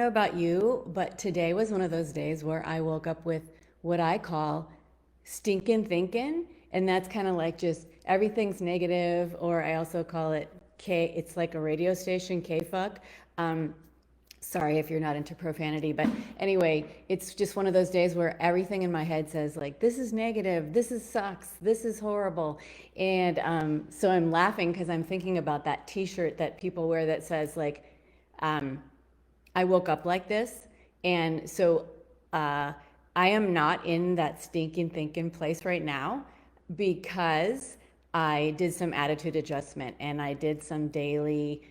know about you, but today was one of those days where I woke up with what I call stinking thinking. And that's kind of like just everything's negative, or I also call it K, it's like a radio station, K fuck. Um, Sorry if you're not into profanity, but anyway, it's just one of those days where everything in my head says like, this is negative, this is sucks, this is horrible. And so I'm laughing because I'm thinking about that t-shirt that people wear that says like, um, I woke up like this. And so I am not in that stinking thinking place right now because I did some attitude adjustment and I did some daily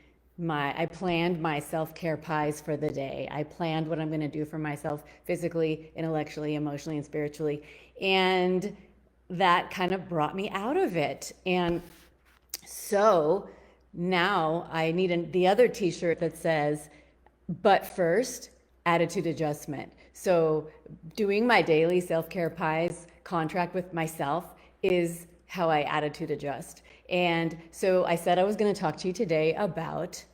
I planned my self-care pies for the day. I planned what I'm going to do for myself physically, intellectually, emotionally, and spiritually. And that kind of brought me out of it. And so now I need the other t-shirt that says, but first, attitude adjustment. So doing my daily self-care pies contract with myself is how I attitude adjust. And so I said I was going to talk to you today about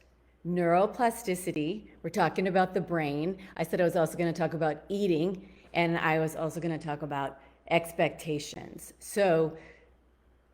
neuroplasticity. We're talking about the brain. I said I was also going to talk about eating, and I was also going to talk about expectations. So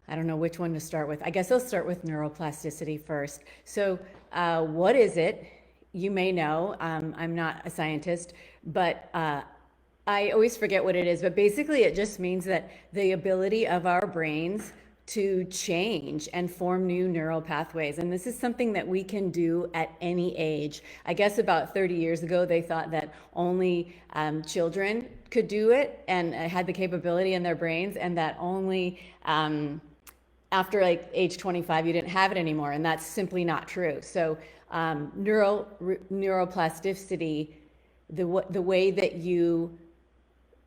I don't know which one to start with. I guess I'll start with neuroplasticity first. So what is it? You may know, I'm not a scientist, but I always forget what it is. But basically, it just means that the ability of our brains to change and form new neural pathways. And this is something that we can do at any age. I guess about 30 years ago, they thought that only children could do it and had the capability in their brains, and that only after like age 25, you didn't have it anymore. And that's simply not true. So neuroplasticity, the way that you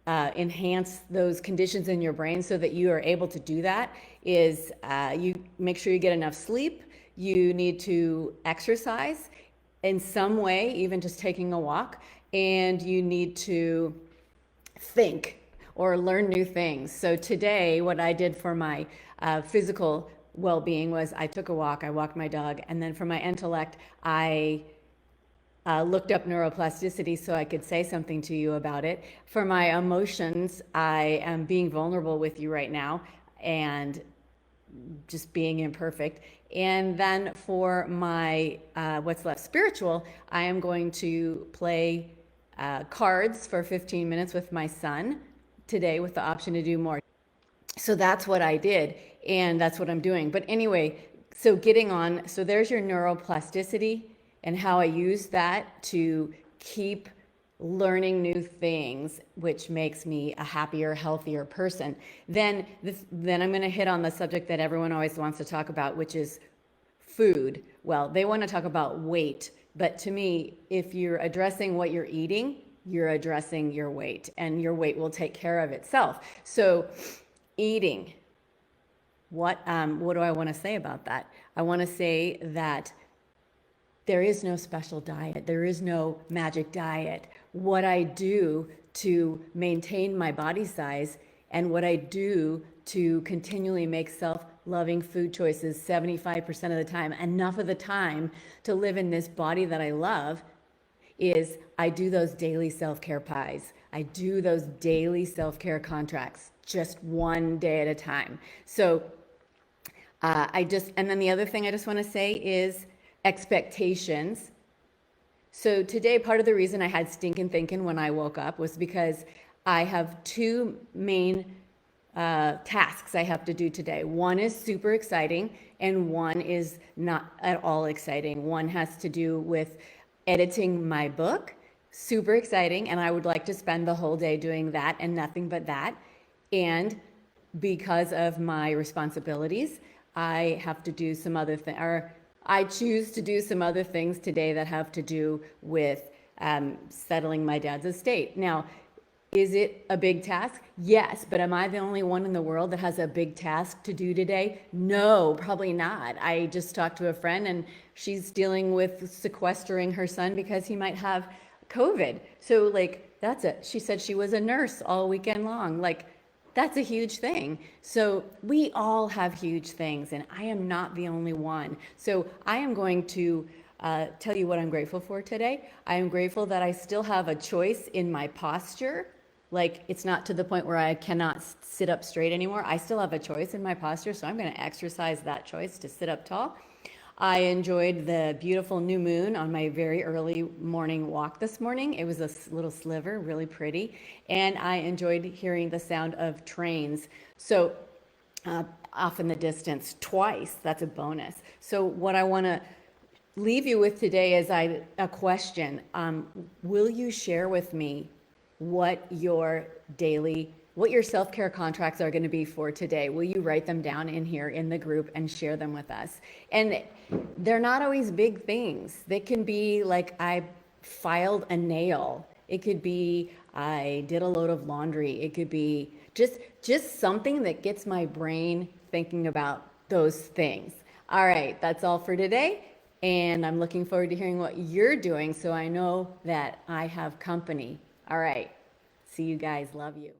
enhance those conditions in your brain so that you are able to do that is you make sure you get enough sleep. You need to exercise in some way, even just taking a walk, and you need to think or learn new things. So today, what I did for my physical well-being was I took a walk, I walked my dog, and then for my intellect, I looked up neuroplasticity so I could say something to you about it. For my emotions, I am being vulnerable with you right now and just being imperfect. And then for my what's left spiritual, I am going to play cards for 15 minutes with my son today with the option to do more. So that's what I did, and that's what I'm doing. But anyway, so getting on, so there's your neuroplasticity and how I use that to keep learning new things, which makes me a happier, healthier person. Then I'm going to hit on the subject that everyone always wants to talk about, which is food. Well, they want to talk about weight, but to me, if you're addressing what you're eating, you're addressing your weight, and your weight will take care of itself. So eating, what do I want to say about that? I want to say that there is no special diet. There is no magic diet. What I do to maintain my body size and what I do to continually make self-loving food choices 75% of the time, enough of the time to live in this body that I love, is I do those daily self-care pies. I do those daily self-care contracts, just one day at a time. So and then the other thing I just want to say is expectations. So today, part of the reason I had stinking thinking when I woke up was because I have two main tasks I have to do today. One is super exciting and one is not at all exciting. One has to do with editing my book, super exciting, and I would like to spend the whole day doing that and nothing but that. And because of my responsibilities, I have to do some other things, or I choose to do some other things today that have to do with settling my dad's estate. Now, is it a big task? Yes, but am I the only one in the world that has a big task to do today? No, probably not. I just talked to a friend and she's dealing with sequestering her son because he might have COVID. So like, that's it. She said she was a nurse all weekend long. Like, that's a huge thing. So we all have huge things, and I am not the only one. So I am going to tell you what I'm grateful for today. I am grateful that I still have a choice in my posture. Like it's not to the point where I cannot sit up straight anymore. I still have a choice in my posture, so I'm going to exercise that choice to sit up tall. I enjoyed the beautiful new moon on my very early morning walk this morning. It was a little sliver, really pretty. And I enjoyed hearing the sound of trains. So off in the distance twice, that's a bonus. So what I want to leave you with today is a question. Will you share with me what your self-care contracts are going to be for today? Will you write them down in here in the group and share them with us? And they're not always big things. They can be like, I filed a nail. It could be I did a load of laundry. It could be just something that gets my brain thinking about those things. All right, that's all for today. And I'm looking forward to hearing what you're doing so I know that I have company. All right. See you guys. Love you.